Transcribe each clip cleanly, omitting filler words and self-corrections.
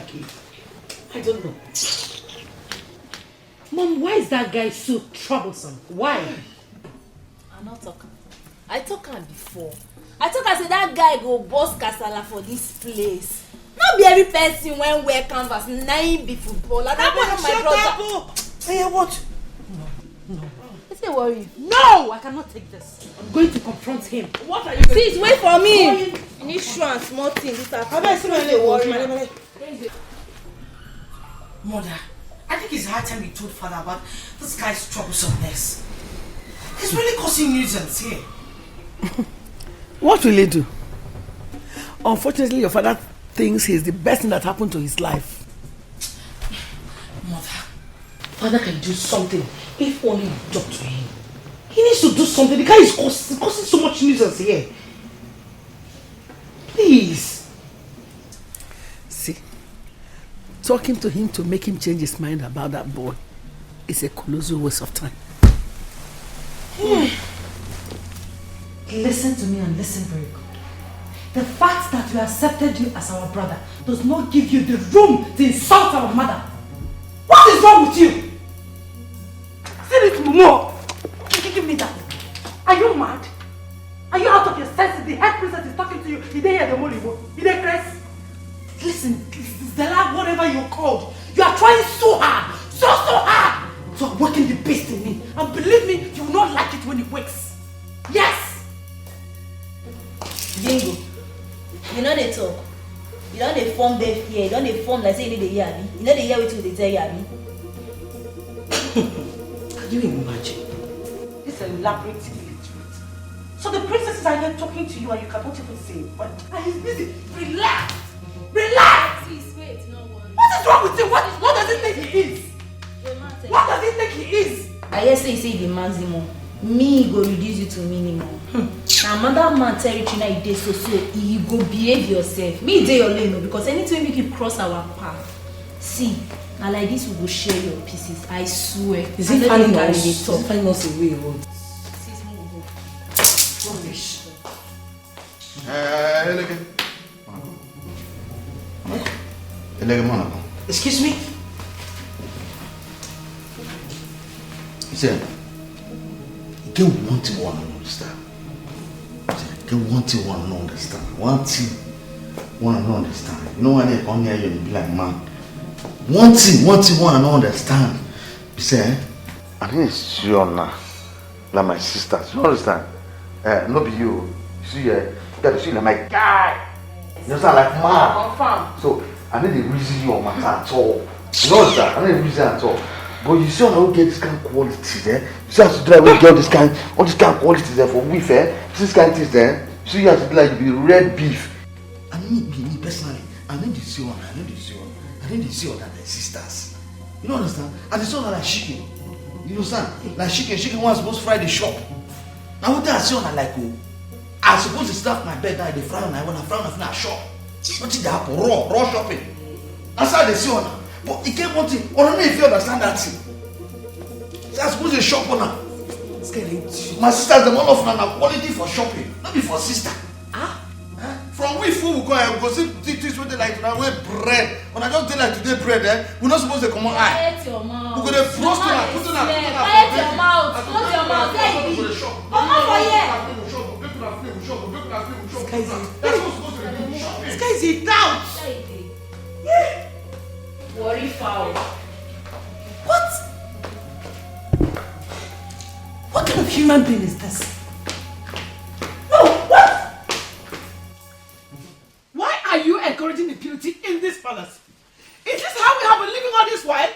cave. I don't know. Mom, why is that guy so troublesome? Why? I'm not talking. I talk him before. I talk I say that guy go boss casala for this place. Not be every person when wear canvas, nine be football. I don't know my brother. Hey, what? No. Let's say worry. No, I cannot take this. I'm going to confront him. What are you going to do? Wait for me. You need shoe and small things. This afternoon. Mother, I think it's high time you told father about this guy's troublesomeness. He's really causing nuisance here. What will he do? Unfortunately, your father thinks he's the best thing that happened to his life. Mother, father can do something if only you talk to him. He needs to do something. The guy is causing so much nuisance here. Please. See, talking to him to make him change his mind about that boy is a colossal waste of time. Listen to me and listen very good. The fact that we accepted you as our brother does not give you the room to insult our mother. What is wrong with you? See this, Momo. Give me that. Are you mad? Are you out of your senses? The head princess is talking to you. You didn't hear the Nollywood. You didn't press. Listen, Stella, whatever you're called, you are trying so hard, so hard to awaken the beast in me. And believe me, you will not like it when it wakes. Yes. Bingo. You know they talk. You know they form deaf ear. You know they form like say you need to hear me. You know they hear what they tell you me. Can you imagine? This elaborate illiterate. So the princesses are here talking to you and you cannot even say what? And he's busy. Relax! Relax! Please wait, no worry. What is wrong with him? What does he think he is? What does he think he is? I hear say the maximum. Me go reduce you to minimum. Another man territory now you dey so you go behave yourself. Me dey your lane because anytime make you cross our path. See, now like this we go share your pieces. I swear. Is it finding us away? Rubbish. Excuse me? He said, get one thing one understand. Get one thing one understand. One thing one understand. You know when they come here you be like man. One thing one understand. He said, I think it's sure now. Like my sisters, you understand? No be you. See you gotta see like my guy. You understand like man. Confirm. So I need to reason you on my at all. You know that? I need to reason at all. But you see how we get this kind of quality there. You see how to drive we get all this kind of quality there for beef, this kind of things there. So you have to be like the red beef. And me personally, I need to see one. I need to see all that their sisters. You don't understand? And it's not like chicken. You understand? Like chicken was supposed to fry the shop. Now what I see on like I supposed to start my bed now they fry on when I fry on a shop. What did that happen? Raw shopping. That's how they see on. But it came one thing. I don't know if you understand that thing. So I suppose to shop on her. My sisters, the one of them are quality for shopping, not be for sister. From we food we go see things with like now we bread. When I just tell like today bread, we're not supposed to come on eye. Quiet your mouth. We're gonna frost on her, put on her. Quiet your mouth. Close your mouth. There you be. Come on for here. This guy is a doubt. Yeah. Worry foul. What kind of human being is this? No, what? Why are you encouraging impunity in this palace? Is this how we have been living all this while?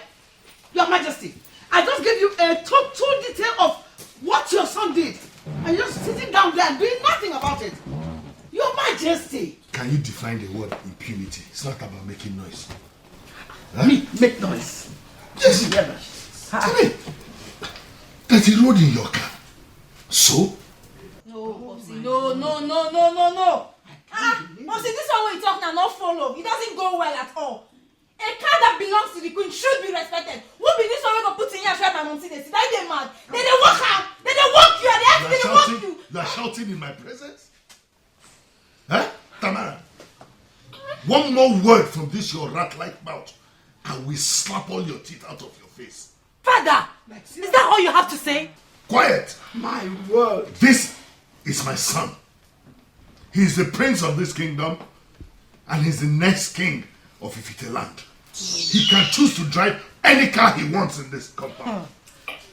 Your Majesty, I just gave you a total detail of what your son did. And you're just sitting down there and doing nothing about it. Your Majesty. Can you define the word impunity? It's not about making noise. Me make noise. Yes. Tell me. There's a road in your car. So? No, Popsy, no. Popsy, this one we talk now not follow. It doesn't go well at all. A car that belongs to the queen should be respected. Who be this one we go put in here and my mom see this? That they mad. Then they walk out. Then they walk you and they ask me to walk you. You are shouting in my presence? Huh? Tamara? one more word from this your rat-like mouth, I will slap all your teeth out of your face. Father, is that all you have to say? Quiet! My word. This is my son. He is the prince of this kingdom, and he's the next king of Ifite land. He can choose to drive any car he wants in this compound.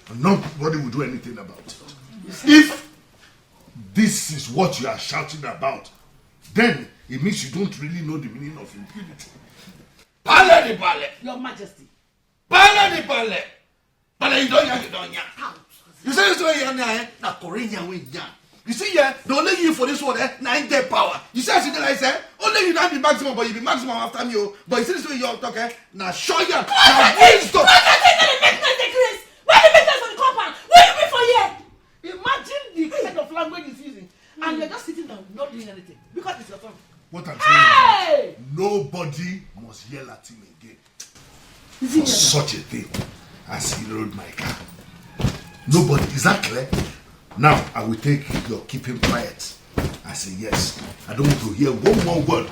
And nobody will do anything about it. If this is what you are shouting about, then it means you don't really know the meaning of impunity. Pale di pale. Your Majesty. Pale di pale. Pale you don't ya. You say this way ya na Korean way ya. You see yeah, they only you for this one na in get power. You see as you like say, only you not be maximum, but you be maximum after me. But you see this way you talk na show ya. Na wisdom. Where the make for the compound? What do you mean for here? Imagine the kind of language he's using. And you're just sitting down, not doing anything. Because it's your turn. What I'm saying is, nobody must yell at him again for such a thing as he rode my car. Nobody. Is that clear? Now, I will take your keep him quiet. I say yes. I don't want to hear one more word.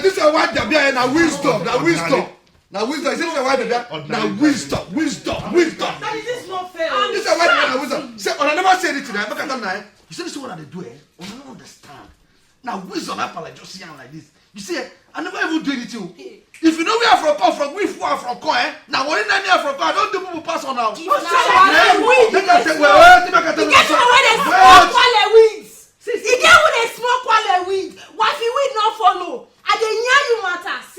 This is why they be na wisdom. Na wisdom. Now wisdom, is this why they now wisdom. That is not fair. This is why they now wisdom. Say, I never say it to them. Look at them now. You see this is what they do, I don't understand. Now wisdom happen like just young like this. You see, I never even do anything. If you know we are from come from, we are from come, now when I are from come, I don't do people pass on now. You get to where they smoke quality weeds. You get where they smoke quality weeds. What if we not follow? I dey hear you matters.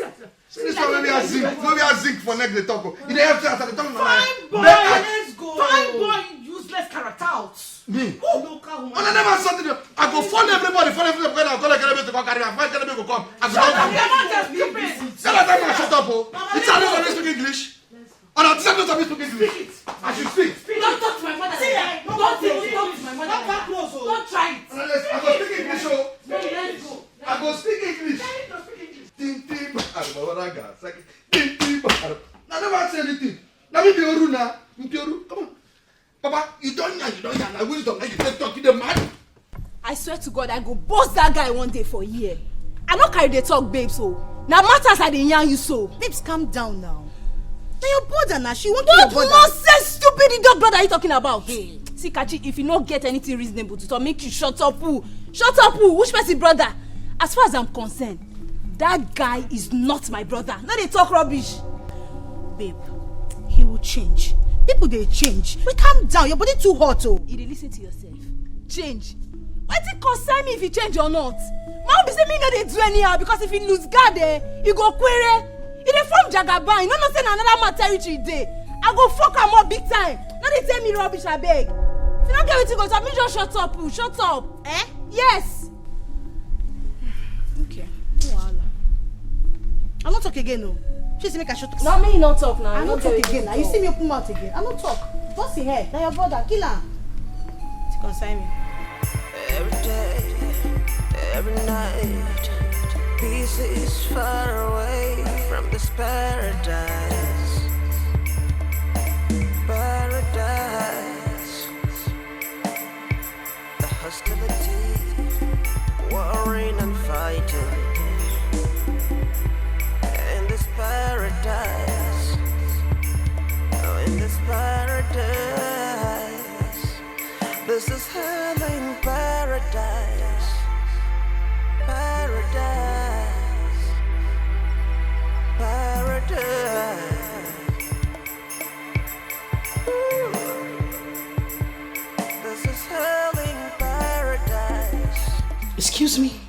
This one maybe I zinc for next they talk. You dey have to after the talk. Fine boy, let's go. Fine boy, useless character out. Me? Local I never something. I go phone everybody. When I call Calamity to come carry. I find Calamity to come. I go down. Tell them I shut up. It's a lot of speak English. And I tell them to speak English. I should speak. Don't talk to my mother. Don't talk to my mother. Don't come close. Don't try it. I go speak English. Let's go. I go speak English. I never say anything. Now me be Oru now. Come on. Papa, you don't know. I wisdom. Now you take talk to the man. I swear to God, I go boss that guy one day for a year. I don't carry the talk, babe, so. Now matters I dey yarn you so. Babes, calm down now. Now your brother now, she won't kill your brother. What nonsense, stupid idiot brother are you talking about? Hey. See, Kachi, if you don't get anything reasonable to talk, make you shut up, who? Shut up, who? Which person brother? As far as I'm concerned, that guy is not my brother. Now they talk rubbish. Babe, he will change. People, they change. But calm down, your body too hot, oh. You dey listen to yourself. Change. Why it concern me if you change or not? Man be say me no dey do anyhow because if he lose guard he go query. He dey from Jagaban. You know say na another man territory dey. I go fuck am up big time. No dey tell me rubbish abeg. If you don't get wetin go talk, me just shut up. Shut up. Eh? Yes. Okay. Wahala. I'll not talk again, no. She say make I shut up. No, me not talk now. I'll not talk again. Now you see me open mouth again. I'll not talk. What's the head? Now your brother, kill him. To consign me. Every day, every night, peace is far away from this paradise. Paradise. The hostility, warring and fighting. In this paradise, oh, in this paradise, this is hell in paradise, paradise, paradise. Ooh. This is hell in paradise. Excuse me.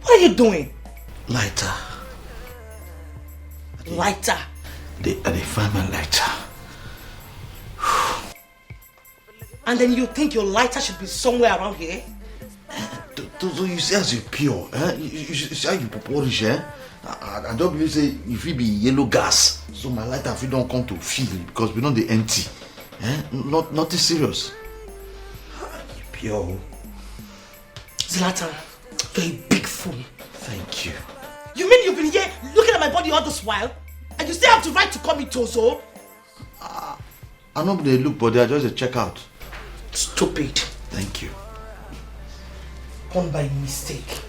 What are you doing? Lighter. Lighter. They find my lighter. And then you think your lighter should be somewhere around here? So you say as you pure, you see how you polish, I don't believe say if it be yellow gas, so my lighter if it don't come to fill because we know they empty. Nothing serious. Pure. Zlatan, you're a big fool. Thank you. You mean you've been here looking at my body all this while? And you still have the right to call me Tozo? I don't they look, but they are just a checkout. Stupid. Thank you. Born by mistake.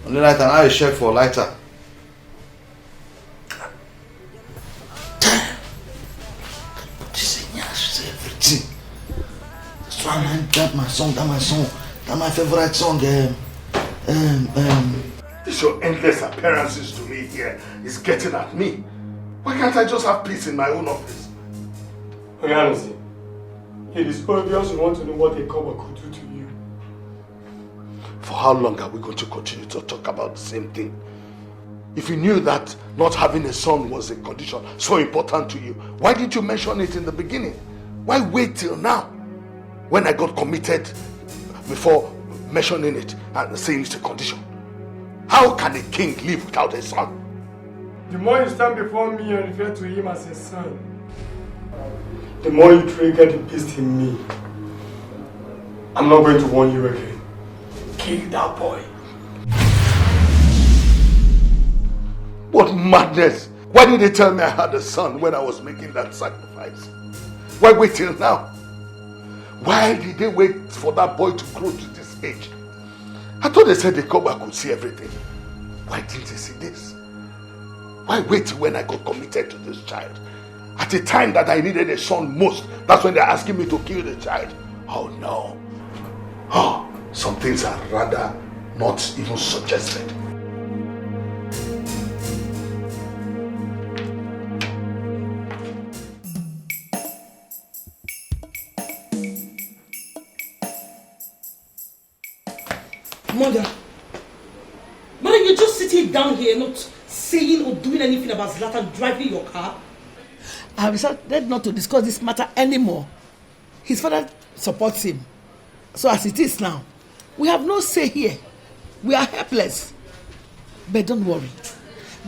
Only lighter, now you check for lighter. This is everything. That's why that my song, that my favorite song. This your endless appearances to me here is getting at me. Why can't I just have peace in my own office? Honestly, it is obvious you want to know what a cover could do to you. For how long are we going to continue to talk about the same thing? If you knew that not having a son was a condition so important to you, why did you mention it in the beginning? Why wait till now? When I got committed before mentioning it and saying it's a condition. How can a king live without a son? The more you stand before me and refer to him as a son, the more you trigger the beast in me. I'm not going to warn you again. Kill that boy. What madness! Why did they tell me I had a son when I was making that sacrifice? Why wait till now? Why did they wait for that boy to grow to this age? I thought they said the cover could see everything. Why didn't they see this? Why wait till when I got committed to this child? At a time that I needed a son most, that's when they're asking me to kill the child. Oh no. Oh, some things are rather not even suggested. Mother, you're just sitting down here not saying or doing anything about Zlatan driving your car? I have decided not to discuss this matter anymore. His father supports him. So as it is now, we have no say here. We are helpless. But don't worry.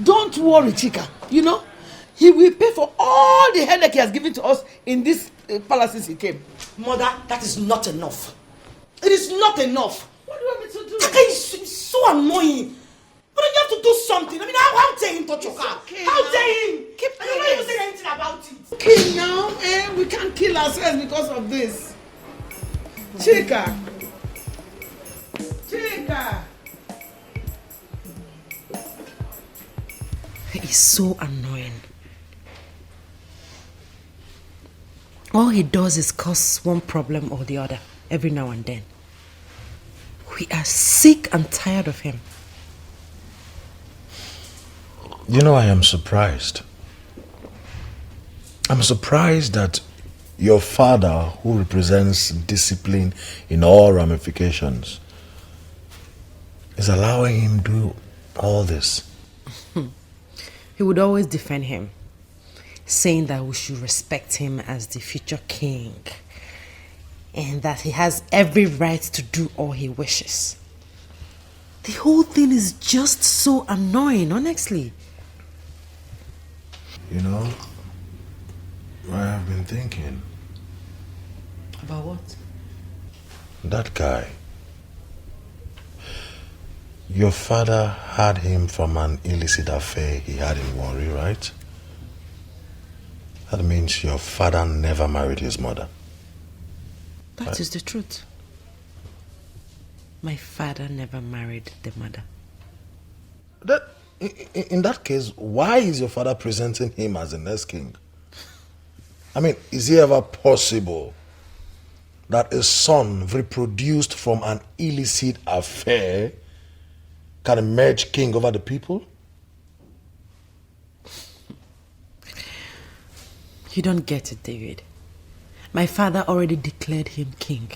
Don't worry, Chika. You know, he will pay for all the headache he has given to us in this palace since he came. Mother, that is not enough. It is not enough. What do you want me to do? Dikeh is so annoying. But you have to do something. I mean, how dare him touch your car? Okay, how now. dare him? Keep and you're not even saying anything about it. Okay, now, we can't kill ourselves because of this. Chika. He's so annoying. All he does is cause one problem or the other every now and then. We are sick and tired of him. You know, I am surprised. I'm surprised that your father, who represents discipline in all ramifications, is allowing him to do all this. He would always defend him, saying that we should respect him as the future king and that he has every right to do all he wishes. The whole thing is just so annoying, honestly. You know, I have been thinking. About what? That guy. Your father had him from an illicit affair he had in Warri, right? That means your father never married his mother. That is the truth. My father never married the mother. In that case, why is your father presenting him as the next king? I mean, is it ever possible that a son reproduced from an illicit affair can emerge king over the people? You don't get it, David. My father already declared him king,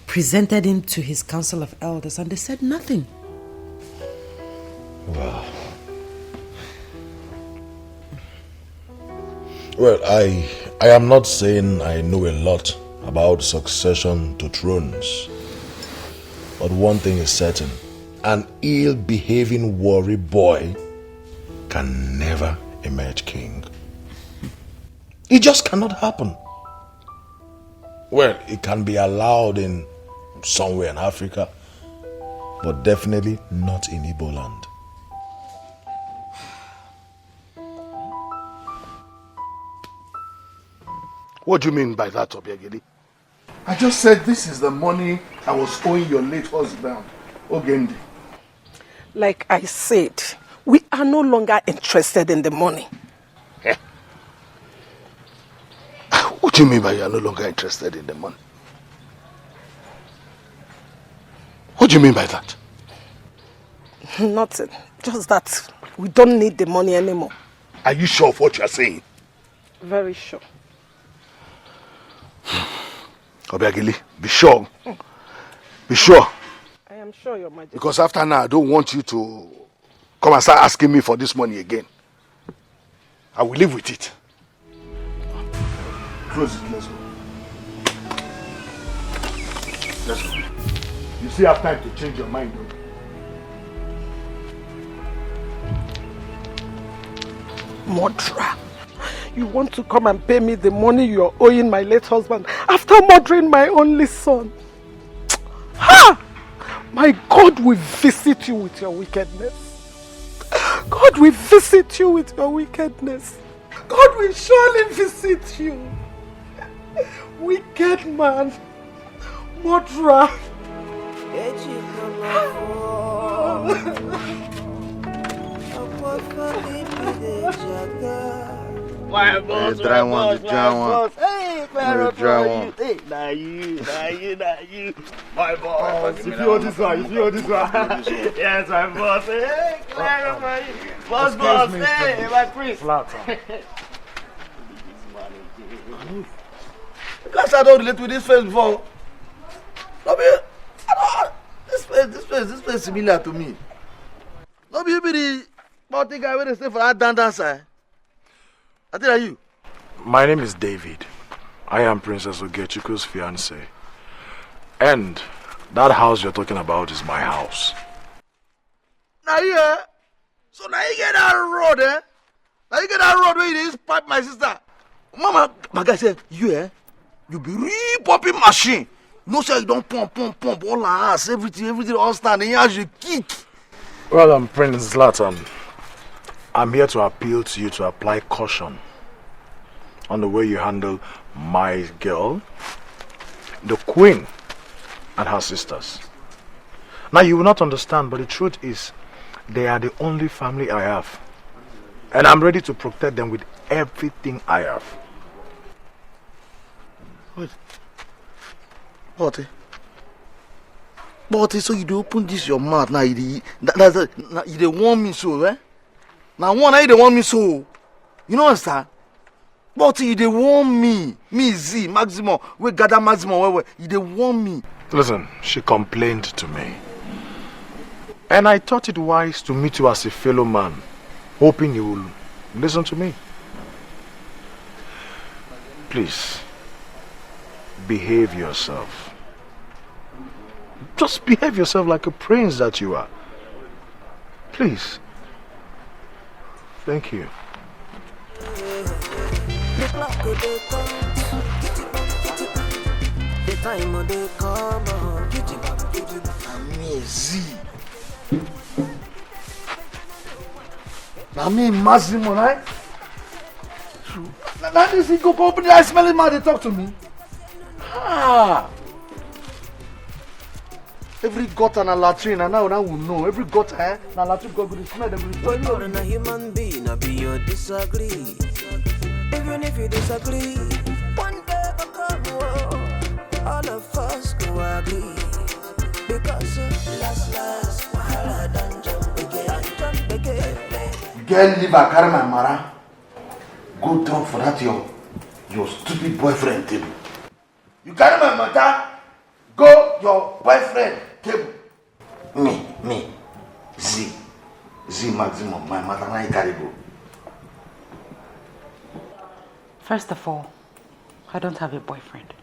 presented him to his council of elders, and they said nothing. Wow. Well, I am not saying I know a lot about succession to thrones. But one thing is certain. An ill-behaving Warri boy can never emerge king. It just cannot happen. Well, it can be allowed in somewhere in Africa, but definitely not in Igbo land. What do you mean by that, Obiageli? I just said this is the money I was owing your late husband, Ogendi. Like I said, we are no longer interested in the money. What do you mean by you are no longer interested in the money? What do you mean by that? Nothing. Just that we don't need the money anymore. Are you sure of what you are saying? Very sure. Obiageli, be sure. Be sure. I am sure, Your Majesty. Because after now, I don't want you to come and start asking me for this money again. I will live with it. Close it, let's go. Let's go. You still have time to change your mind, though. Murderer. You want to come and pay me the money you are owing my late husband after murdering my only son? Ha! My God will visit you with your wickedness. God will visit you with your wickedness. God will surely visit you. Wicked man. Murderer. My boss, my boss. Hey, Clara, you. Hey, now you. My boss. If you hold this one, Yes, my boss. Hey, Clara, boss. Hey, my prince. Because I don't relate with this face before. No, this face similar to me. No, be the party guy where they stay for that dancer. I tell you. My name is David. I am Princess Ogechiku's fiancé. And that house you're talking about is my house. Now you, so now you get that road, eh? Now you get that road where you just pipe my sister. Mama, my guy said, you be re-popping machine. No, sir, you don't pump, all the ass, everything all stand, and you have to kick. Well, Prince Zlatan, I'm here to appeal to you to apply caution on the way you handle my girl, the queen, and her sisters. Now, you will not understand, but the truth is, they are the only family I have. And I'm ready to protect them with everything I have. Wait. But so you do open this your mouth now, you want me so, eh? Now one I want me so. You know what, sir? But you they want me Z, maximum. We gather maximum where you they want me. Listen, she complained to me. And I thought it wise to meet you as a fellow man, hoping you will listen to me. Please, behave yourself. Just behave yourself like a prince that you are. Please. Thank you. I mean, Massimo, right? Now this he go open the eye, smelling man, they talk to me. Every gutter and a latrine, and now we know. Every gutter, and a latrine go to the smell. You're a human being, I be your disagree. Even if you disagree, one day will come, all of us go agree. Because last, while I done jump again. Girl, leave a carry my mara. Go talk for that your stupid boyfriend table. You carry my matter, go your boyfriend table. Me, Z maximum, my mother and I carry go. First of all, I don't have a boyfriend.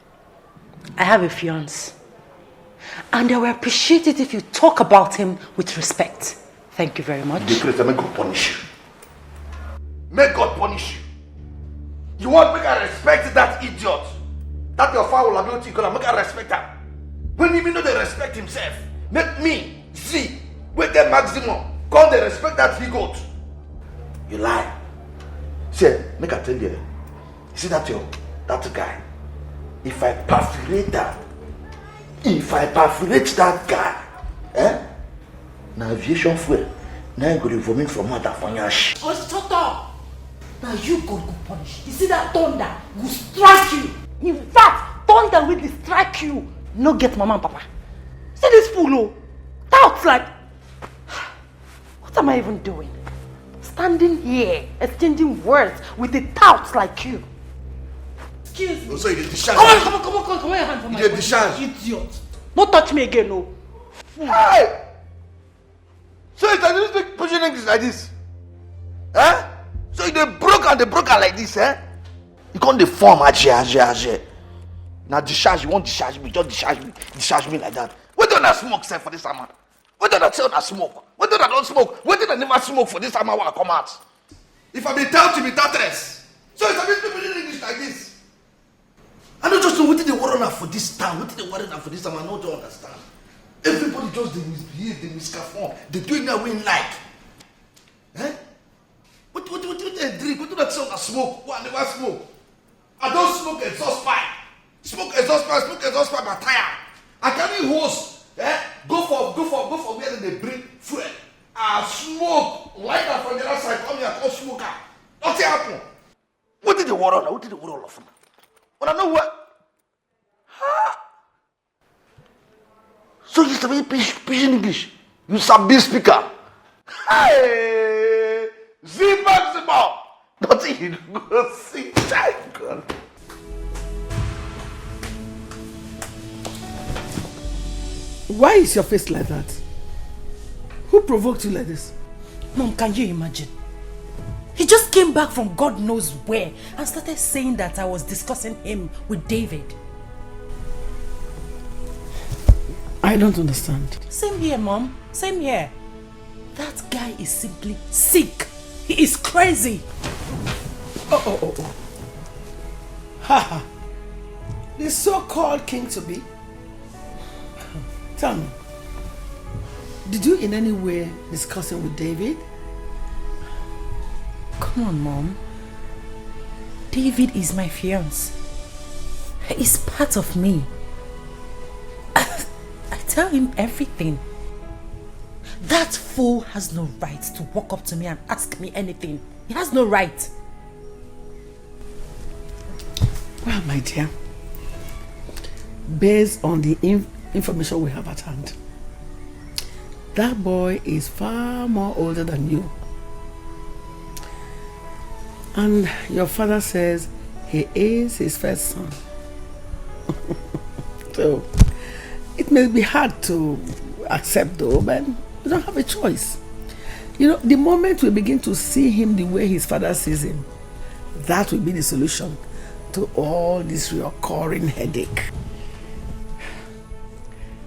I have a fiancé. And I will appreciate it if you talk about him with respect. Thank you very much. May God punish you. May God punish you. You want me to respect that idiot? That your father will ability to make her respect her. When even though they respect himself, make me, Z, with the maximum, call they respect that he got. You lie. See, make I tell you, see that guy, if I perforate that guy, now aviation fuel, now I'm going to vomit from mother for yash. Oh, shut up! Now you go punish. You see that thunder will strike you. In fact, thunder will strike you. No get mama and papa. See this fool, oh. Doubts like, what am I even doing? Standing here, exchanging words with a tout like you. Excuse me. So you did discharge. Come on, your hand from my You did discharge. Idiot. Don't touch me again, no. Hey! So you can speak pushing English like this? So you broke like this, You can't deform Ajay. Now discharge, you won't discharge me, just discharge me like that. What don't I smoke, sir, for this summer? What don't I tell I smoke? What don't I don't smoke? What did I never smoke for this summer when I come out? If I be tout, you be toutless. So it's a bit people in English like this. I don't just know what did they worry now for this town. What did they worry now for this time? I don't understand. Everybody just they misbehave, they misconform. They do it now we like. What do they drink? What do they tell I smoke? What I never smoke. I don't smoke exhaust pipe. Smoke exhaust pipe, I tire. I carry hose. Go for where they bring fuel. I smoke like that from the other side. Come here, call smoker. Nothing happen. What did they worry now? What did they worry all of them? But I know what? So you sabi pidgin English? You sabi speaker? Hey! Z maximum! Nothing you go see. God. Why is your face like that? Who provoked you like this? Mom, can you imagine? He just came back from God knows where and started saying that I was discussing him with David. I don't understand. Same here, Mom. Same here. That guy is simply sick. He is crazy. Oh. Ha. The so-called king-to-be. Tell me, did you in any way discuss it with David? Come on, Mom. David is my fiancé. He's part of me. I tell him everything. That fool has no right to walk up to me and ask me anything. He has no right. Well, my dear, based on the information we have at hand, that boy is far more older than you. And your father says he is his first son. So, it may be hard to accept though, but we don't have a choice. You know, the moment we begin to see him the way his father sees him, that will be the solution to all this recurring headache.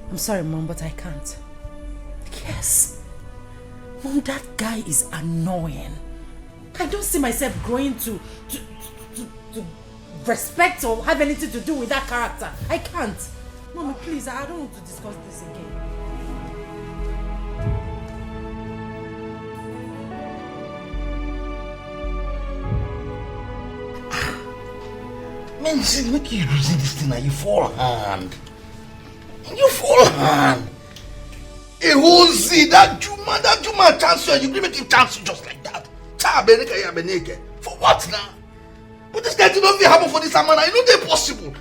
I'm sorry, Mom, but I can't. Yes. Mom, that guy is annoying. I don't see myself growing to respect or have anything to do with that character. I can't. Mommy, please, I don't want to discuss this again. Man, see, make you losing this thing and you fall hand. You fall hand. A whole see that Juma chance you give make him chance just like that. For what now? But this guy did not happen for this man. I know they're possible.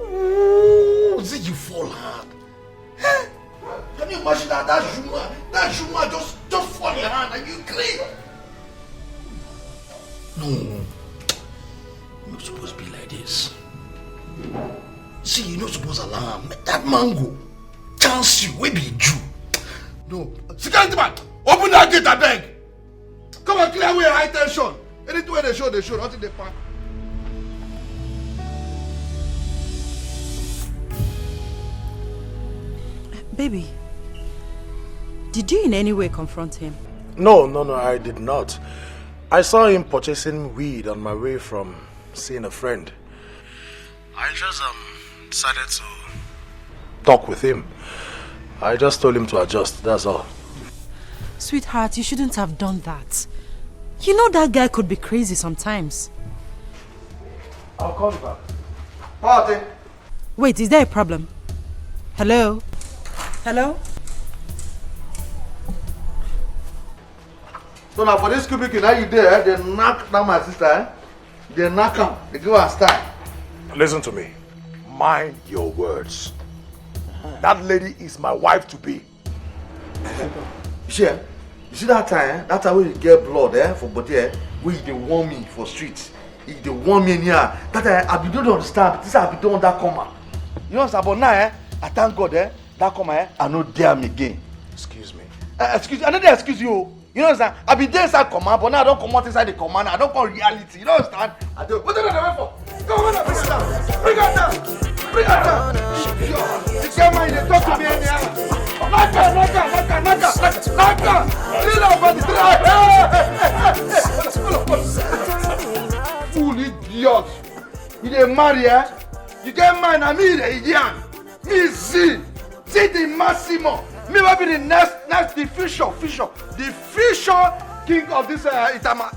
Oh, see you fall hard. Huh? Can you imagine that Juma just fall in your hand and you clean? No. You're not supposed to be like this. See, you're not supposed to alarm. Make that mango chance you, we be Jew. No. Security man, open that gate, I beg. Come and clear away high tension. Anything they show, until they pack. Baby, did you in any way confront him? No, I did not. I saw him purchasing weed on my way from seeing a friend. I just decided to talk with him. I just told him to adjust, that's all. Sweetheart, you shouldn't have done that. You know that guy could be crazy sometimes. I'll call you back. Party. Wait, is there a problem? Hello? Hello? So now for this cubicle, now you there, they knock down my sister, eh? They knock her, they give her a style. Listen to me. Mind your words. That lady is my wife to be. Sure. You see that time, that time when you get blood for body, where they warn me for streets. If they warn me in here, that time I don't understand. This I be doing that comma. You understand? But now, I thank God, that comma, I no dare me again. Excuse me. Excuse, I know they excuse you. You know understand? I be there inside command, but now I don't come out inside the command. I don't call reality. You know understand? I do. What are you waiting for? Come on, bring it down. Bring it down. Bring it down. You get mine, they talk to me anyhow. Knock her. Clean up on the track. Fool idiot. You dey marry, eh? You get mine, and me the idiot. Me see the Massimo. Me will be the next the future king of this Itama.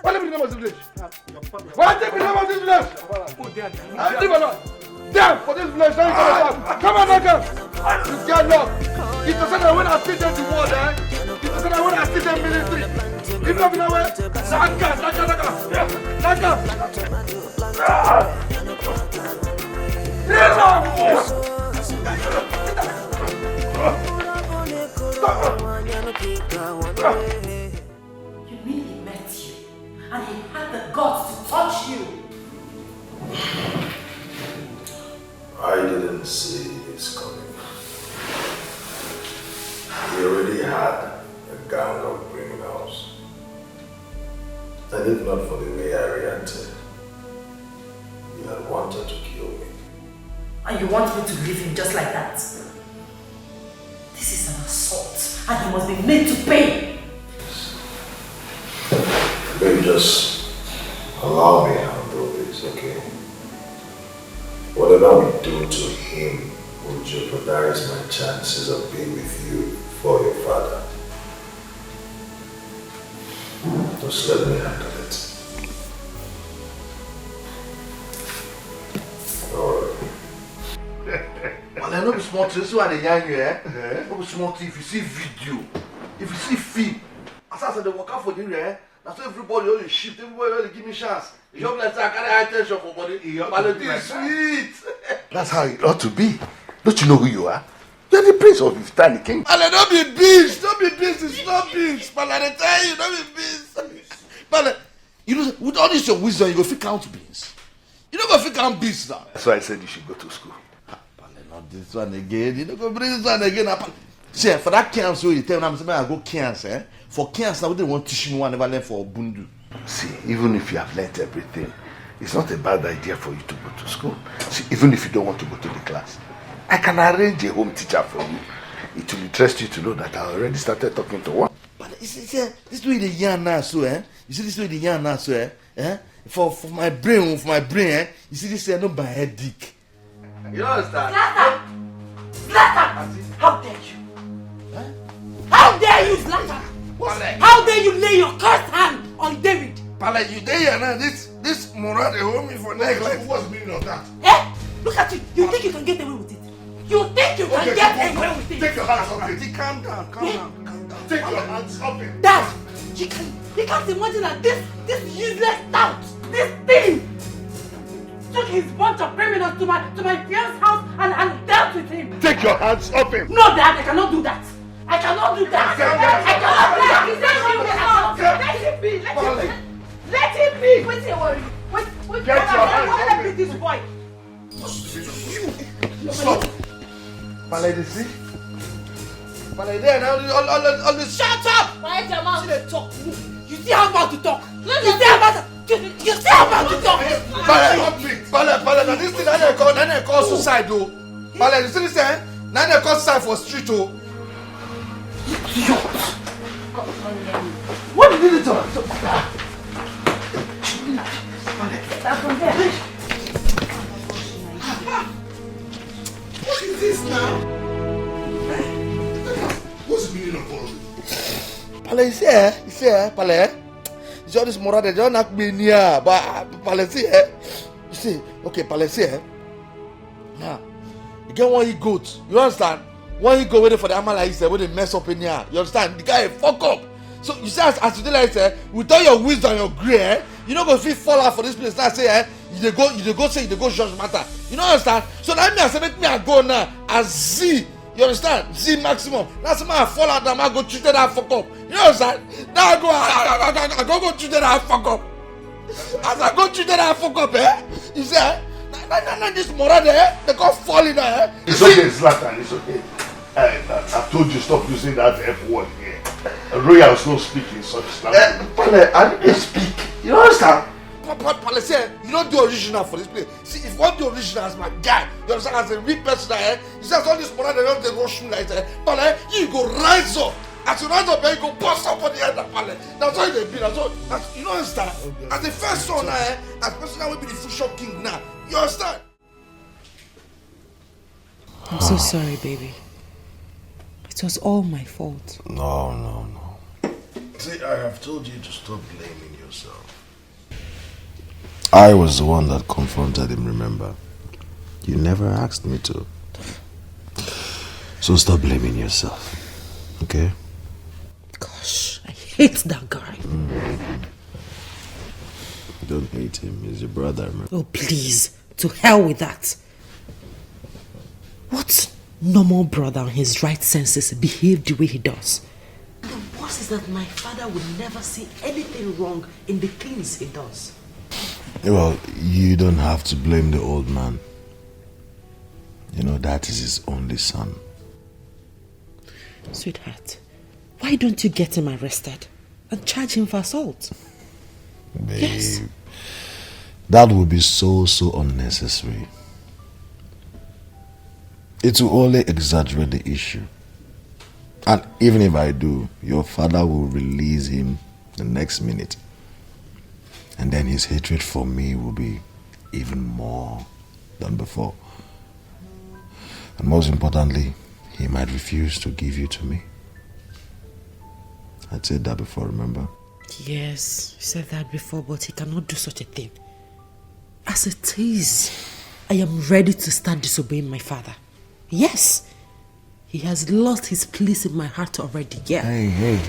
What is the name of this village? What is the name of this village? Leave alone. Damn, for this village, come on, Naka. You get lost. It's the same when I see them the world, It's the same when I see them military. If not, you know where? You mean he met you and he had the guts to touch you? I didn't see this coming. He already had a gang of criminals. And if not for the way I reacted, he had wanted to kill me. And you want me to leave him just like that? This is an assault and he must be made to pay. Maybe just allow me to handle this, okay? Whatever we do to him will jeopardize my chances of being with you for your father. Just let me handle it. Alright. Well, I know be smart. This is why they young you, No be smart. If you see video, if you see film, as I said, they work out for you, that's why everybody only shift, everybody only give me chance. You don't let I carry high tension for body. But it is sweet. That's how it ought to be. Don't you know who you are? You're the prince of his tiny king. Pale, don't be beast. Don't be beast. It's not beast. Pale, I tell you, don't be beast. Pale, you know, with all this your wisdom, you go fit count beans. You don't go fit count beans now. That's why I said you should go to school. Pale, not this one again. You don't go bring this one again. See, for that cancer, you tell me I'm saying I go cancer. For cancer, we don't want to teach me one never learn for Bundu. See, even if you have learnt everything, it's not a bad idea for you to go to school. See, even if you don't want to go to the class, I can arrange a home teacher for you. It will interest you to know that I already started talking to one. But you see, this way the yarn now, so You see this way the yarn now, so For my brain, You see this no by headache. You understand? Zlatan! How dare you? How dare you, Zlatan? How dare you lay your cursed hand on David? Pala, you there now? This Murad they hold me for neck like what's the meaning of that? Look at you. You think you can get away with it? You think you can get away with it? Take your hands off it. Calm down. Take your hands off it. Dad, you can't imagine that this useless tout, this thing, took his bunch of criminals to my fiance's house and dealt with him. Take your hands off him. No, Dad, I cannot do that. I cannot do that. Let him be. Let him be. Wait till worry. Wait. Get your hands off let me this boy. Stop. Pala, you see? Pala, there now. All this. Shut up! Quiet your mouth. See the talk. You see how about to talk? You see how about to talk? Pala, now this thing I call suicide though. Pala, you see this thing? Now they call suicide for street though. What did you do? What is this now? What's the meaning of all of this? Pale, you see, Pale. You see all this moral, they don't knock me near, but Pale, see, you see, okay, Pale, see, Now, you get one he goat. You understand? One he go waiting for the animal like say, when they mess up in here. You understand? The guy fuck up. So you say as you dey like say, with all your wisdom and your grey, you know go fit fall out for this place. Now say, you dey go say you dey go judge matter. You know understand? So now me I say make me I go now as Z. You understand? Z maximum. That's why I fall out now. I go treat that fuck up. You understand? Now I go treat that fuck up. As I go treat that fuck up, you say, nah, this moral there, they go fall in there. It's okay, Zlatan, it's okay. I told you stop using that F word here. Royals don't speak in such language. Pale, I didn't speak. You understand? Pale say, you don't do original for this place. See, if you want the original as my guy, you understand, as a real person there, you say, all this moral, they don't rush me like that. Pale, you go rise up. As you rise up, you go bust up on the end of Pale. That's all they be. That's all. You don't understand? Okay. As the first son, as person that will be the future king now. You understand? I'm so sorry, baby. It was all my fault. No. See, I have told you to stop blaming yourself. I was the one that confronted him, remember? You never asked me to. So stop blaming yourself, okay? Gosh, I hate that guy. Don't hate him, he's your brother, man. Oh, please. To hell with that. What normal brother in his right senses behave the way he does? The worst is that my father would never see anything wrong in the things he does. Well, you don't have to blame the old man. You know, that is his only son. Sweetheart, why don't you get him arrested and charge him for assault? Babe, yes. That would be so unnecessary. It will only exaggerate the issue. And even if I do, your father will release him the next minute. And then his hatred for me will be even more than before. And most importantly, he might refuse to give you to me. I said that before, remember? Yes, you said that before, but he cannot do such a thing. As it is, I am ready to start disobeying my father. Yes, he has lost his place in my heart already, yeah. Hey,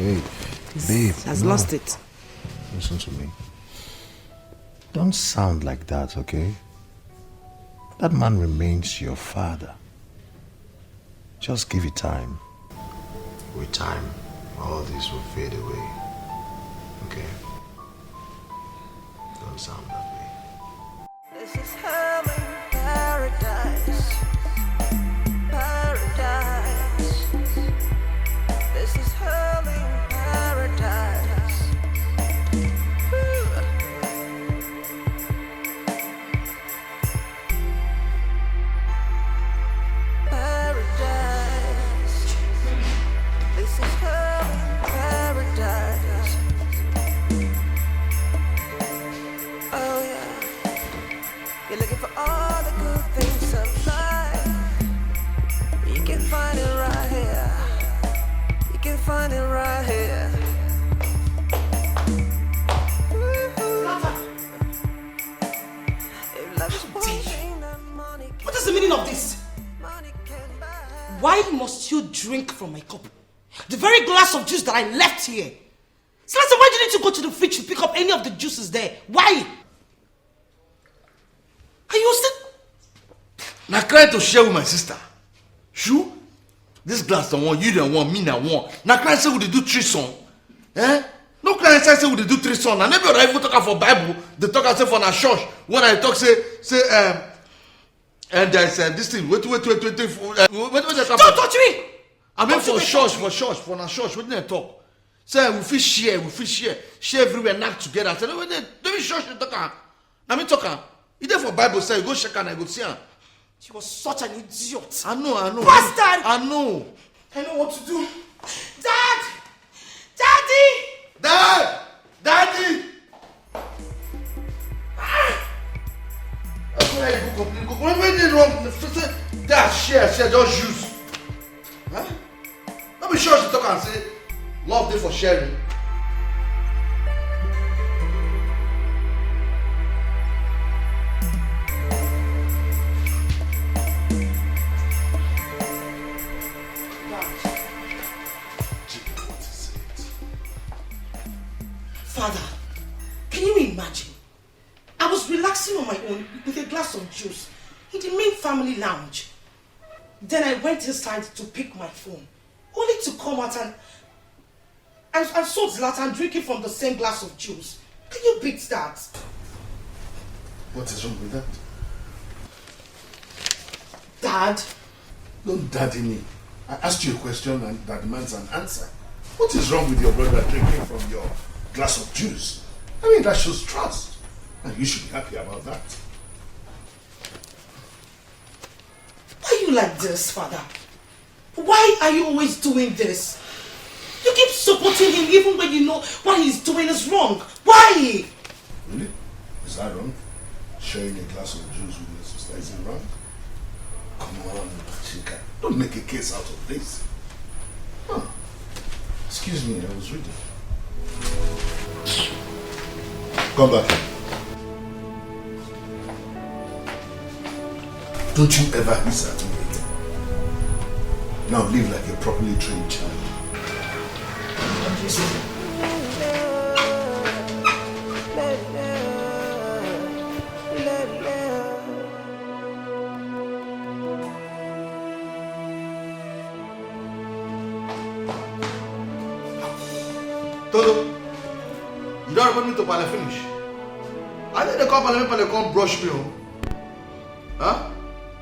babe. Has lost it. Listen to me. Don't sound like that, okay? That man remains your father. Just give it time. With time, all this will fade away. Okay? Don't sound that way. This is hell in paradise. Paradise. This is hell in paradise. Paradise. This is hell in paradise. Oh yeah. You're looking for all the good things of life. You can find it right here. You can find it right here. What is the meaning of this? Why must you drink from my cup? The very glass of juice that I left here. Selasa, why do you need to go to the fridge to pick up any of the juices there? Why? Are you still... Now crying to share with my sister. Shoo? This glass the one, you the one, me the one. Now crying say we dey do threesome. No crying say we dey do threesome. And never even talk for Bible. They talk say for na church. When I talk say and there's this thing. Wait. Don't touch me! I mean for church, for na church. What did I talk? Say we fit share everywhere, knock together. Say no, don't be church they talk. I mean talk. You there for Bible say you go check and I go see her. She was such an idiot. I know. Bastard! I know what to do. Dad! Daddy! Daddy! That's why you go complain. When they wrong, that share, just use. Huh? Don't be sure to talk and say, love day for sharing. juice in the main family lounge. Then I went inside to pick my phone, only to come out and saw Zlatan drinking from the same glass of juice. Can you beat that? What is wrong with that? Dad? Don't daddy me. I asked you a question and that demands an answer. What is wrong with your brother drinking from your glass of juice? I mean, that shows trust. And you should be happy about that. Why are you like this, Father? Why are you always doing this? You keep supporting him even when you know what he's doing is wrong. Why? Really? Is that wrong? Sharing a glass of juice with your sister, is it wrong? Come on, Chika. Don't make a case out of this. Huh. Excuse me, I was reading. Come back. Don't you ever hiss at me again. Now live like a properly trained child. Toto, you don't want me to pale finish? I think they come brush me. Huh?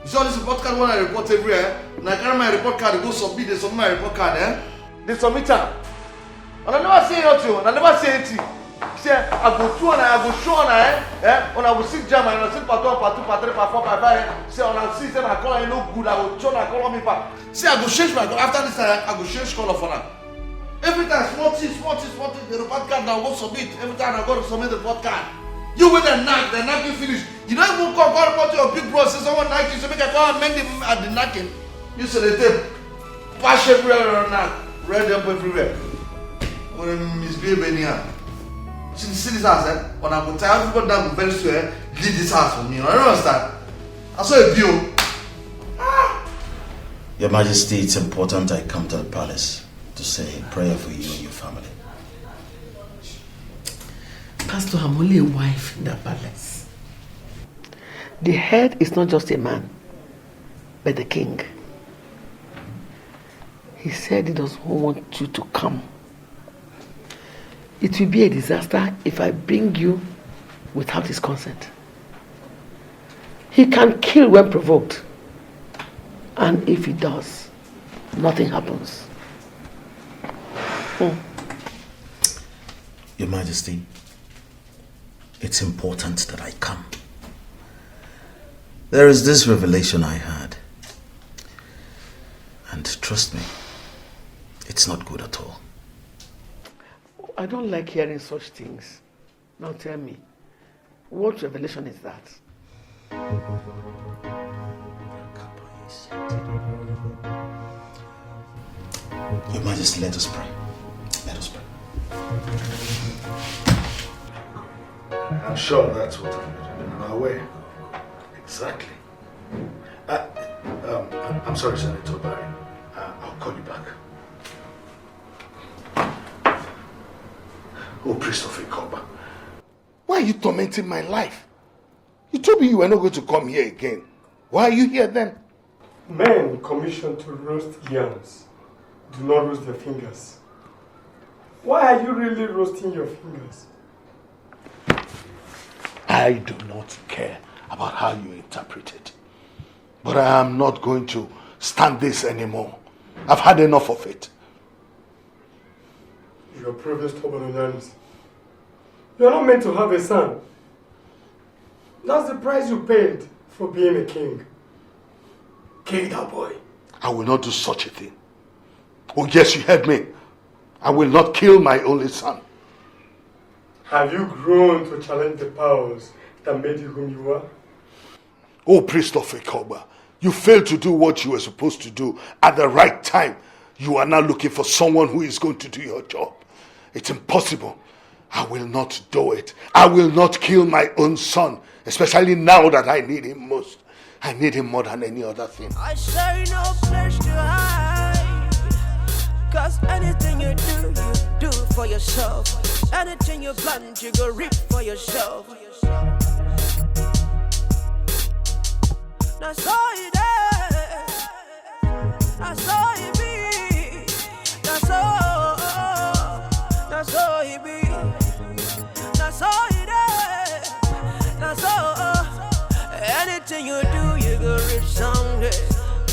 You saw this report card when I report everywhere. And I carry my report card, go submit, they submit my report card, eh? They submit it. And I never say nothing, and I never say anything. Say, I go through and I go show and when I will sit jam and I sit part 1, part 2, part 3, part 4, part 5. Say, when I see them, I call I no good, I will show and I call me back. Say, I go change my color. After this, I go change color for now. Every time, small thing, the report card now go submit. Every time I go to submit the report card. You with the knack you finish. You don't even call report to your big bro, say someone knack you, so make a call and mend him at the knacking. You say the tape, pass everywhere on knack, red up everywhere. When I misbehave anyhow. See this house, when I go tell everybody that I'm very sure, leave this house for me. I don't understand. I saw a bill. Your Majesty, it's important I come to the palace to say a prayer for you and your family. Pastor, I'm only a wife in the palace. The head is not just a man, but the king. He said he doesn't want you to come. It will be a disaster if I bring you without his consent. He can kill when provoked. And if he does, nothing happens. Your Majesty, it's important that I come. There is this revelation I had. And trust me, it's not good at all. I don't like hearing such things. Now tell me, what revelation is that? Your Majesty, let us pray. Let us pray. I'm sure that's what I'm on our way. Exactly. I'm sorry, Senator Barry. I'll call you back. Oh, priest of Ikoba, why are you tormenting my life? You told me you were not going to come here again. Why are you here then? Men commissioned to roast yams do not roast their fingers. Why are you really roasting your fingers? I do not care about how you interpret it. But I am not going to stand this anymore. I've had enough of it. You are proving stubborn and honest. You are not meant to have a son. That's the price you paid for being a king. Kill that boy. I will not do such a thing. Oh yes, you heard me. I will not kill my only son. Have you grown to challenge the powers that made you whom you are? Oh, priest of Ikoba, you failed to do what you were supposed to do at the right time. You are now looking for someone who is going to do your job. It's impossible. I will not do it. I will not kill my own son, especially now that I need him most. I need him more than any other thing. I say no place to hide, 'cause anything you do for yourself. Anything you plant, you go reap for yourself. That's all it is. That's all it be. That's all. That's all it be. That's all it is. That's all. Anything you do, you go reach someday.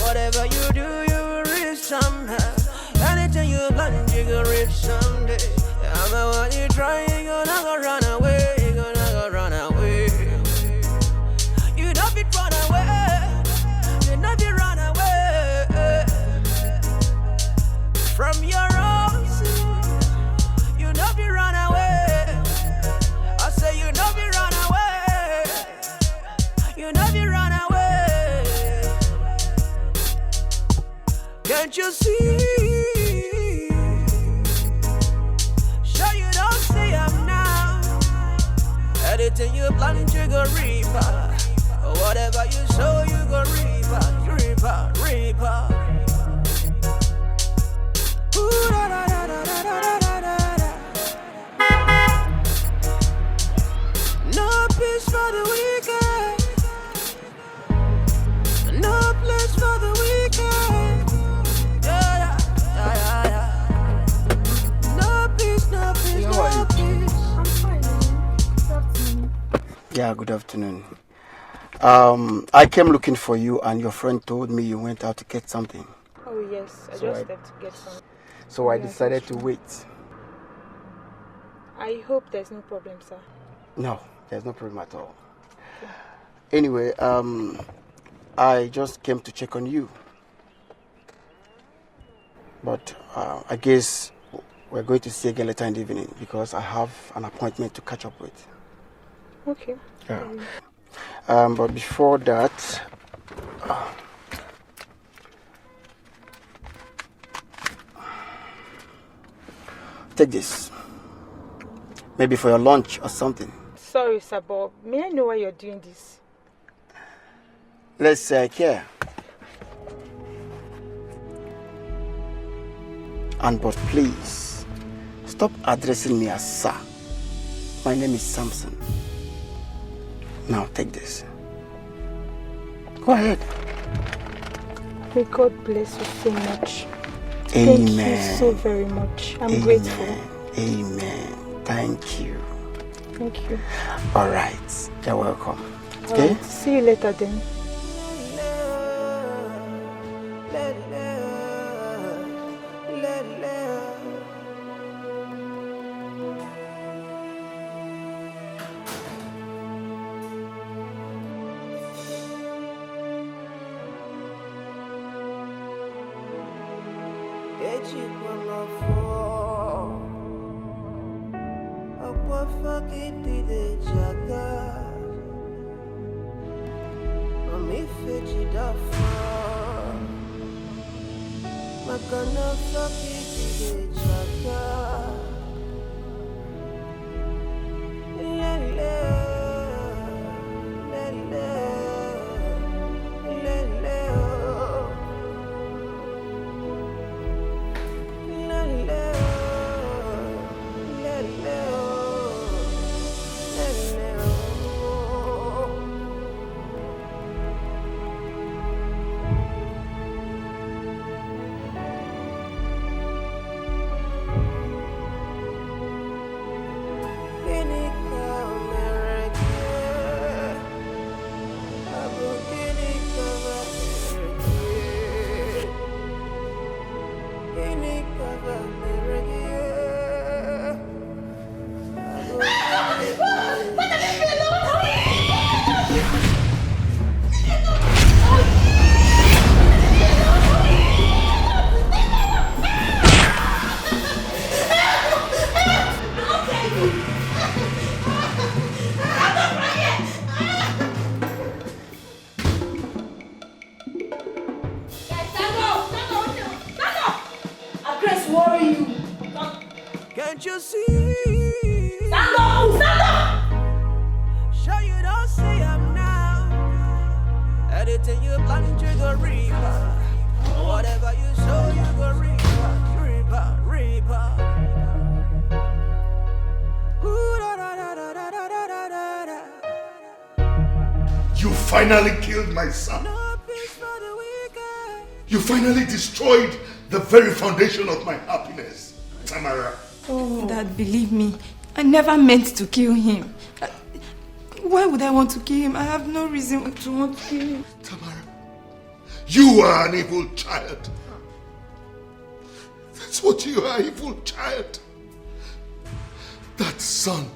Whatever you do, you will reach somehow. Anything you plan, you go reach someday. I'm the one you try, you gonna go run away. You gonna go run away. You don't be run away. You don't be run away from your own sin. You don't be run away. I say you don't be run away. You don't be run away. Can't you see? Sure you don't see I'm now. Anything you planning to go reaper. Whatever you sow, you go reaper, reaper, reaper. Ooh, da, da, da, da, da, da, da, da. No peace for the wicked. No place for the wicked. Yeah, yeah, yeah. No peace, no peace, no peace. I'm fine. Good afternoon. Yeah, good afternoon. I came looking for you, and your friend told me you went out to get something. Oh yes, I just stepped to get some. So I decided to wait. I hope there's no problem, sir. No, there's no problem at all. Anyway, I just came to check on you. But I guess we're going to see again later in the evening because I have an appointment to catch up with. Okay. Yeah. But before that, take this. Maybe for your lunch or something. Sorry, sir, but may I know why you're doing this? Let's say I care. And but please, stop addressing me as sir. My name is Samson. Now take this. Go ahead. May God bless you so much. Amen. Thank you so very much. I'm grateful. Amen. Thank you. Thank you. All right. You're welcome. All Okay? right. See you later then. Can't you see? Stand up! Stand up! Sure you don't see I'm now. Anything you plan to go reaper. Whatever you sow, you go reaper, reaper, reaper. Ooh, da, da, da, da, da, da, da, da, da. You finally killed my son. No. You finally destroyed the very foundation of my happiness, Tamara. Oh, Dad, believe me, I never meant to kill him. Why would I want to kill him? I have no reason to want to kill him. Tamara, you are an evil child. That's what you are, evil child. That son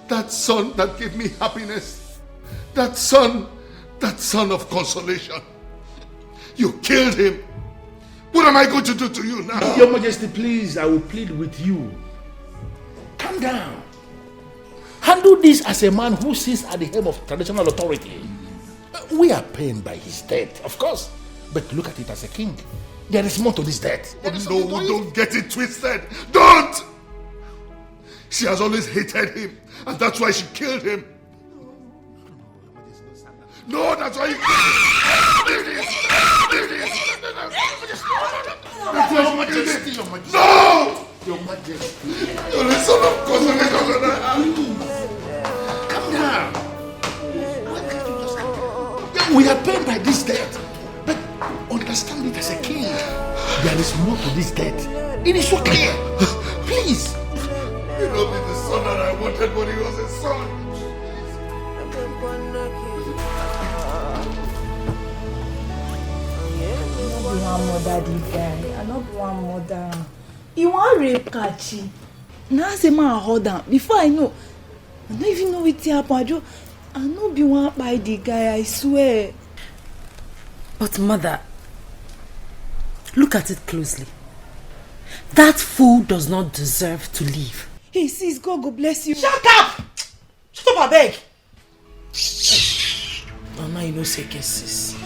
that gave me happiness, that son of consolation. You killed him. What am I going to do to you now? Your Majesty, please, I will plead with you. Calm down. Handle this as a man who sits at the helm of traditional authority. We are pained by his death, of course, but look at it as a king. There is more to this death. No, don't get it twisted. Don't! She has always hated him, and that's why she killed him. No, that's why Your Majesty, Your Majesty. No! Your Majesty. You're the son of consolation. Calm down. We are pained by this death, but understand it as a king. There is more to this death. It is so clear. Please. You know me, the son that I wanted when he was a son. One mother, Dikeh. I not one mother. You want rape Kachi? Now say man hold on. Before I know, I don't even know what happened. I know be one by the guy. I swear. But mother, look at it closely. That fool does not deserve to live. Hey sis, God go bless you. Shut up! Shut up, I beg. Oh, now you know say sis.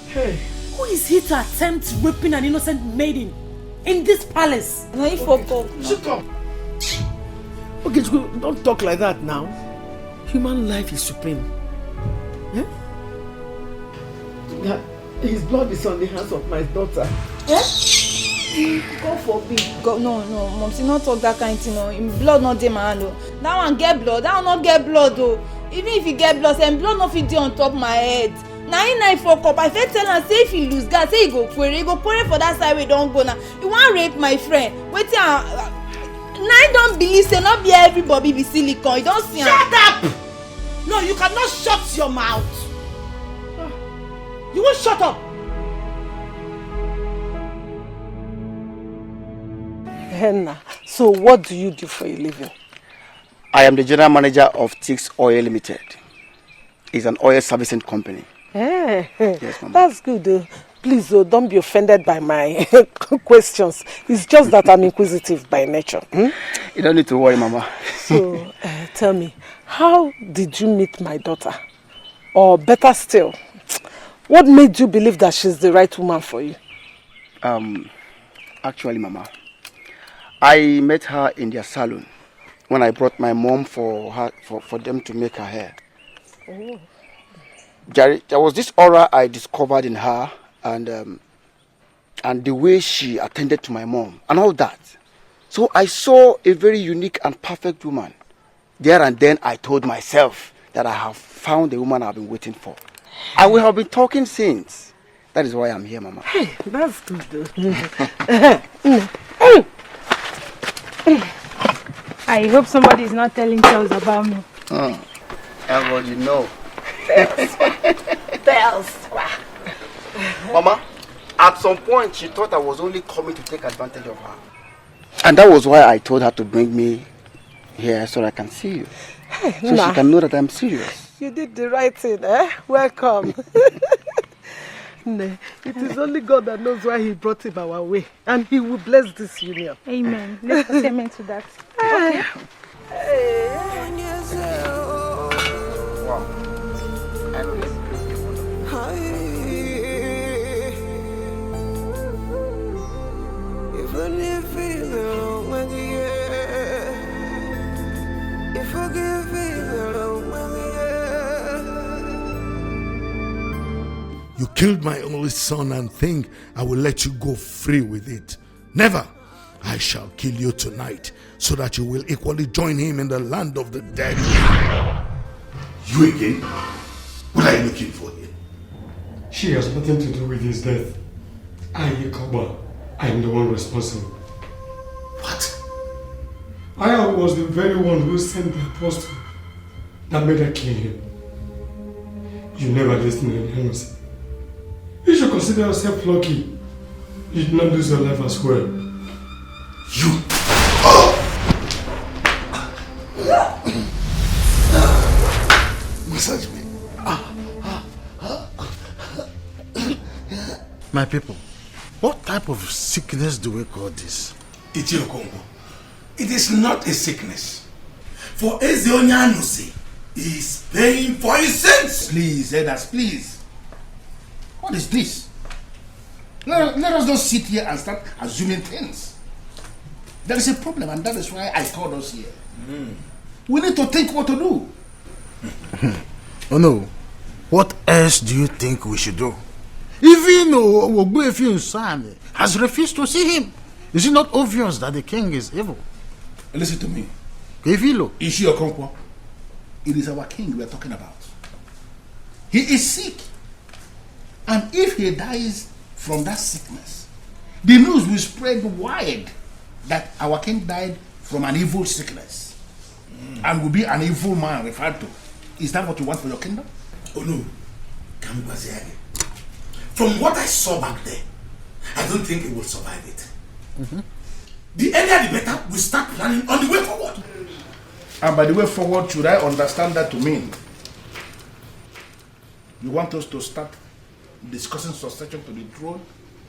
Hey. Who is he to attempt raping an innocent maiden in this palace? Now you fuck. Shut up. Okay, don't talk like that now. Human life is supreme. Yeah? That his blood is on the hands of my daughter. Yeah? God forbid. God, no, Mom, see not talk that kind of thing. No. In blood not dey my hand. That one get blood. That one not get blood though. Even if you get blood, then blood not fit dey on top my head. Now he fuck up. I fit tell am say if he lose guard, say he go query for that side we don't go now. You want rape my friend? Wait till now I don't believe say not be everybody be silicone. You don't see. Shut up! No, you cannot shut your mouth. You won't shut up. Henna, so what do you do for a living? I am the general manager of Tix Oil Limited. It's an oil servicing company. Hey, yes, Mama. That's good. Please, don't be offended by my questions. It's just that I'm inquisitive by nature. You don't need to worry, Mama. So, tell me, how did you meet my daughter? Or better still, what made you believe that she's the right woman for you? Actually, Mama, I met her in their salon when I brought my mom for them to make her hair. Oh. There was this aura I discovered in her, and the way she attended to my mom and all that. So I saw a very unique and perfect woman. There and then I told myself that I have found the woman I've been waiting for. And we have been talking since. That is why I'm here, Mama. Hey, that's good though. I hope somebody is not telling tales about me. Everybody know. Bells. Mama, at some point she thought I was only coming to take advantage of her. And that was why I told her to bring me here so that I can see you. So she can know that I'm serious. You did the right thing, eh? Welcome. It is only God that knows why he brought him our way. And he will bless this union. Amen. Let's put amen to that. Okay. Wow. You killed my only son and think I will let you go free with it. Never. I shall kill you tonight so that you will equally join him in the land of the dead. You again? What are you looking for here? She has nothing to do with his death. I am the one responsible. What? I was the very one who sent the apostle that made her kill him. You never listened to anyone. You should consider yourself lucky. You did not lose your life as well. You! Massage me. My people, what type of sickness do we call this? Ichiokongo, it is not a sickness. For Ezeonyanusi is paying for his sins. Please, elders, please. What is this? Let us not sit here and start assuming things. There is a problem, and that is why I called us here. We need to think what to do. Oh no. What else do you think we should do? Even Ogbuefi's son has refused to see him. Is it not obvious that the king is evil? Listen to me. Kevilo. Ishi Okonkwo. It is our king we are talking about. He is sick. And if he dies from that sickness, the news will spread wide that our king died from an evil sickness and will be an evil man referred to. Is that what you want for your kingdom? Oh no. From what I saw back there, I don't think it will survive it. The earlier the better, we start planning on the way forward. And by the way forward, should I understand that to mean you want us to start discussing succession to the throne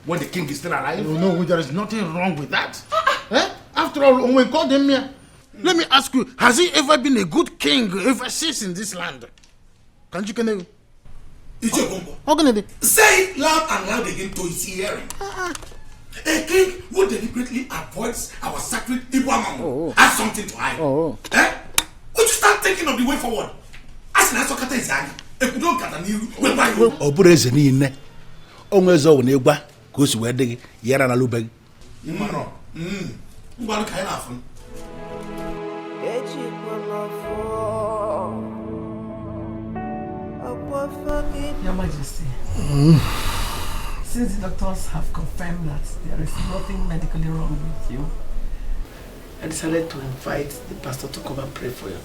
when the king is still alive? No, there is nothing wrong with that. After all, when we called him here, let me ask you, has he ever been a good king ever since in this land? Can't you can say it loud and loud again to his hearing. A king who deliberately avoids our sacred Ibuamamu has something to hide. Would you start thinking of the way forward? As an Asokata is angry, if you don't get a new way, Obureze niile onwe zo wo na-egwa ka o si wee dị yara na lubeg. Ngwa ka ina afun. Your Majesty, since the doctors have confirmed that there is nothing medically wrong with you, I decided to invite the pastor to come and pray for you.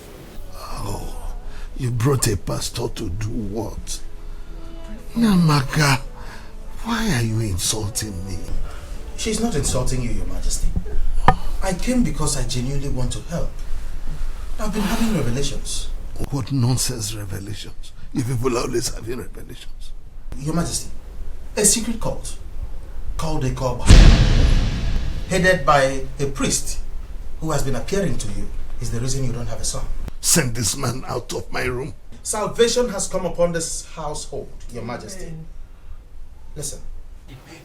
Oh, you brought a pastor to do what? Namaka, why are you insulting me? She's not insulting you, Your Majesty. I came because I genuinely want to help. I've been having revelations. What nonsense revelations? You people are always having revelations. Your Majesty, a secret cult called a Koba, headed by a priest who has been appearing to you, is the reason you don't have a son. Send this man out of my room. Salvation has come upon this household, Your Majesty. Listen,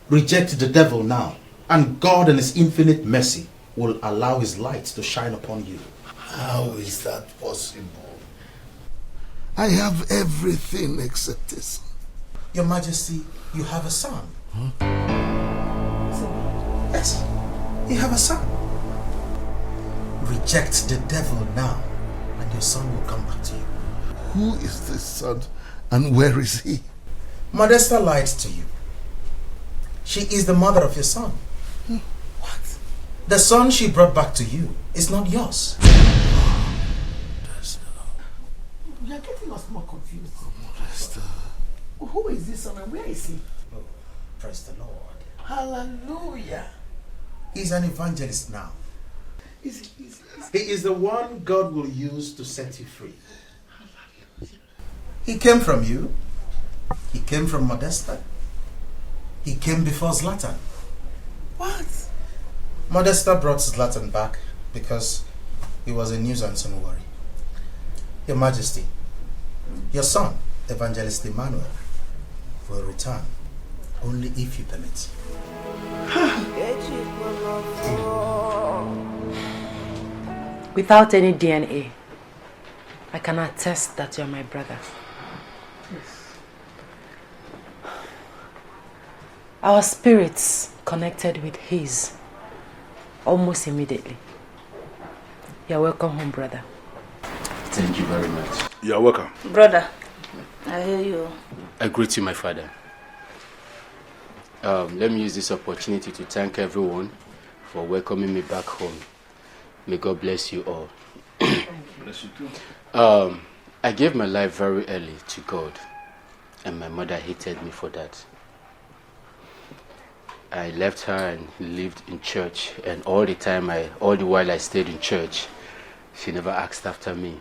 reject the devil now, and God in his infinite mercy will allow his light to shine upon you. How is that possible? I have everything except this. Your Majesty, you have a son. Yes, you have a son. Reject the devil now, and your son will come back to you. Who is this son, and where is he? Modesta lied to you. She is the mother of your son. What? The son she brought back to you is not yours. You are getting us more confused. Who is this son and where is he? Oh, praise the Lord. Hallelujah. He's an evangelist now. He is the one God will use to set you free. He came from you. He came from Modesta. He came before Zlatan. What? Modesta brought Zlatan back because he was a nuisance and worry. Your Majesty, your son, Evangelist Emmanuel, will return only if you permit. Without any DNA, I can attest that you're my brother. Yes. Our spirits connected with his almost immediately. You're welcome home, brother. Thank you very much. You're welcome. Brother, I hear you. I greet you, my father. Let me use this opportunity to thank everyone for welcoming me back home. May God bless you all. Bless you too. I gave my life very early to God, and my mother hated me for that. I left her and lived in church, and all the while I stayed in church, she never asked after me.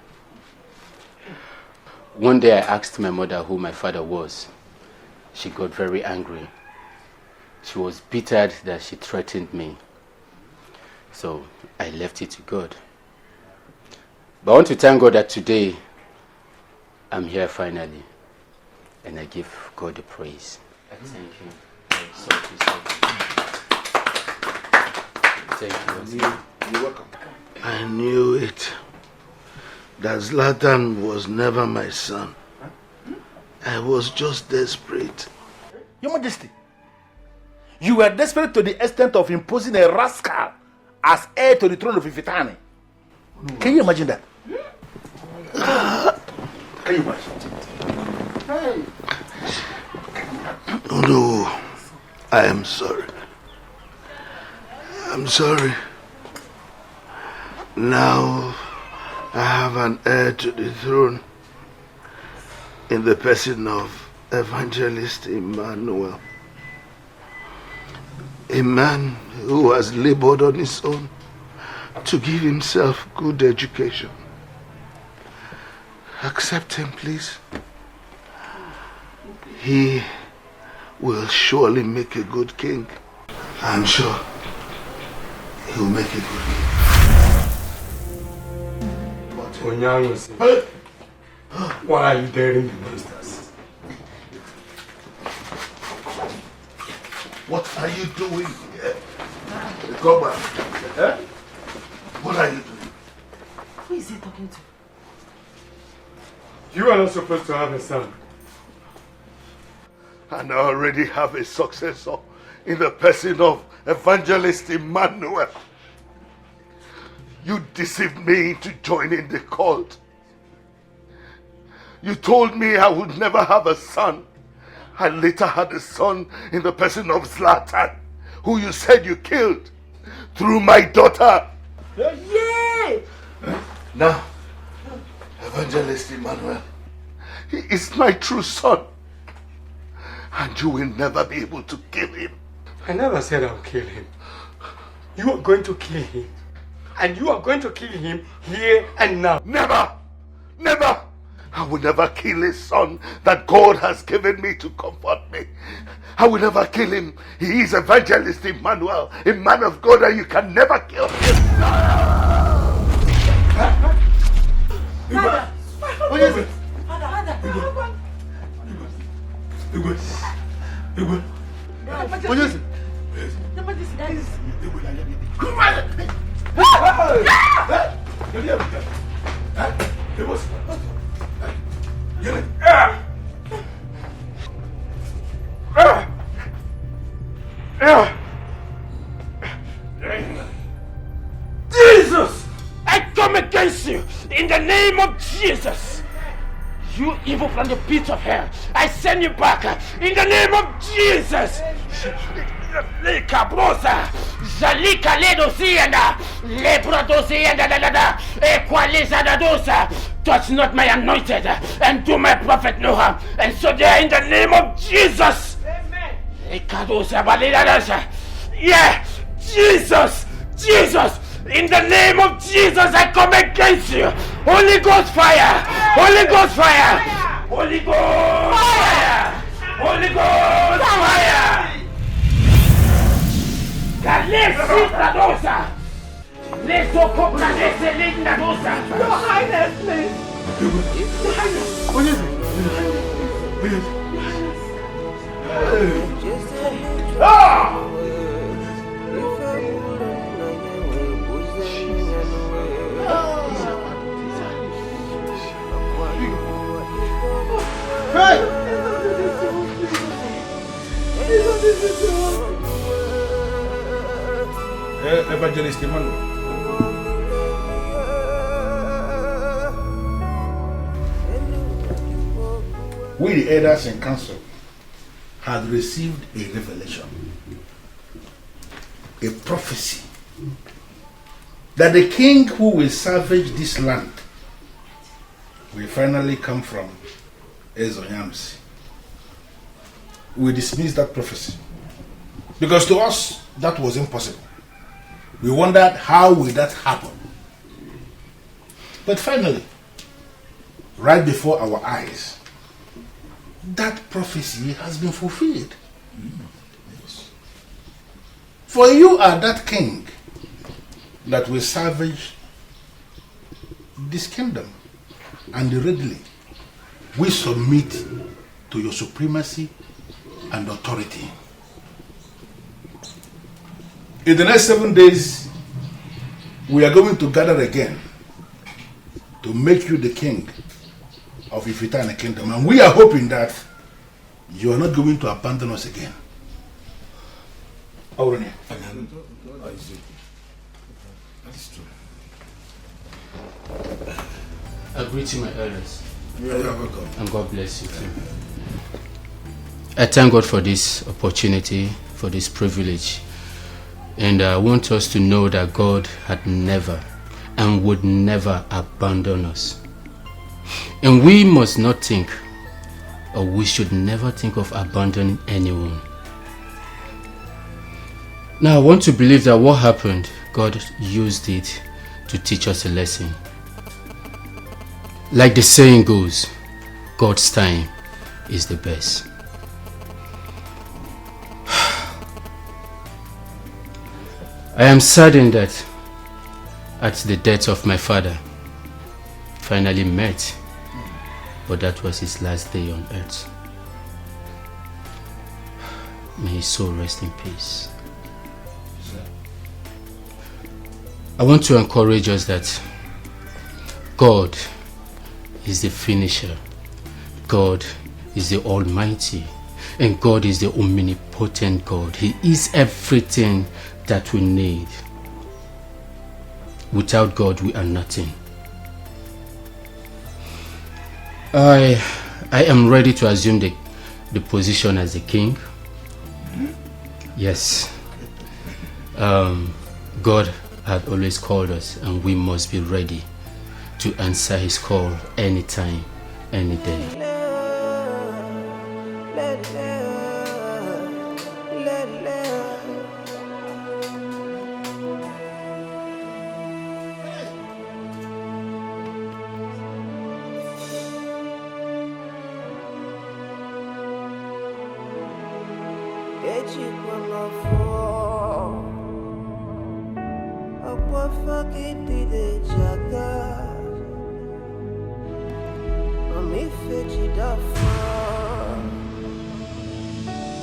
One day I asked my mother who my father was. She got very angry. She was bitter that she threatened me. So I left it to God. But I want to thank God that today I'm here finally, and I give God the praise. I thank you. Thank you. You're welcome. I knew it. That Zlatan was never my son. I was just desperate. Your Majesty, you were desperate to the extent of imposing a rascal as heir to the throne of Ifitani. Can you imagine that? Can you imagine? No, I am sorry. I'm sorry. Now I have an heir to the throne in the person of Evangelist Emmanuel. A man who has labored on his own to give himself good education. Accept him, please. He will surely make a good king. I'm sure he'll make a good king. Onyango, why are you daring the monsters? What are you doing here? Go back. Eh? What are you doing? Who is he talking to? You are not supposed to have a son. And I already have a successor in the person of Evangelist Emmanuel. You deceived me into joining the cult. You told me I would never have a son. I later had a son in the person of Zlatan, who you said you killed through my daughter. Yay! Now, Evangelist Emmanuel, he is my true son. And you will never be able to kill him. I never said I'll kill him. You are going to kill him. And you are going to kill him here and now. Never! Never! I will never kill a son that God has given me to comfort me. I will never kill him. He is Evangelist Emmanuel, a man of God, and you can never kill him. Father! What is it? Father! Igwe. Igwe. What is it? Jesus! I come against you in the name of Jesus! You evil from the pit of hell, I send you back in the name of Jesus! Cabrosa, Zalika Ledosianda, Lebrodosianda, Equalizadadosa, touch not my anointed and do my prophet no harm, and so there in the name of Jesus. Amen. Yeah, Jesus, Jesus, in the name of Jesus, I come against you. Holy Ghost fire, Holy Ghost fire, Holy Ghost fire, Holy Ghost fire. Your Highness, please. Your Highness. What is it? What is it? Ah! Hey! Evangelist Emmanuel. We, the elders and council, had received a revelation, a prophecy, that the king who will savage this land will finally come from Ezonyamsi. We dismissed that prophecy because to us that was impossible. We wondered how will that happen. But finally, right before our eyes, that prophecy has been fulfilled. Yes. For you are that king that will savage this kingdom, and readily we submit to your supremacy and authority. In the next 7 days, we are going to gather again to make you the king of Ifitana Kingdom, and we are hoping that you are not going to abandon us again. That is true. I greet you, my elders. You are welcome. And God bless you too. I thank God for this opportunity, for this privilege. And I want us to know that God had never and would never abandon us. And we must not think, or we should never think of abandoning anyone. Now I want to believe that what happened, God used it to teach us a lesson. Like the saying goes, God's time is the best. I am saddened that at the death of my father, finally met, but that was his last day on earth. May his soul rest in peace. I want to encourage us that God is the finisher, God is the Almighty, and God is the omnipotent God. He is everything that we need. Without God, we are nothing. I am ready to assume the position as a king. Yes. God had always called us, and we must be ready to answer his call anytime, any day.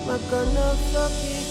Makana fuck it,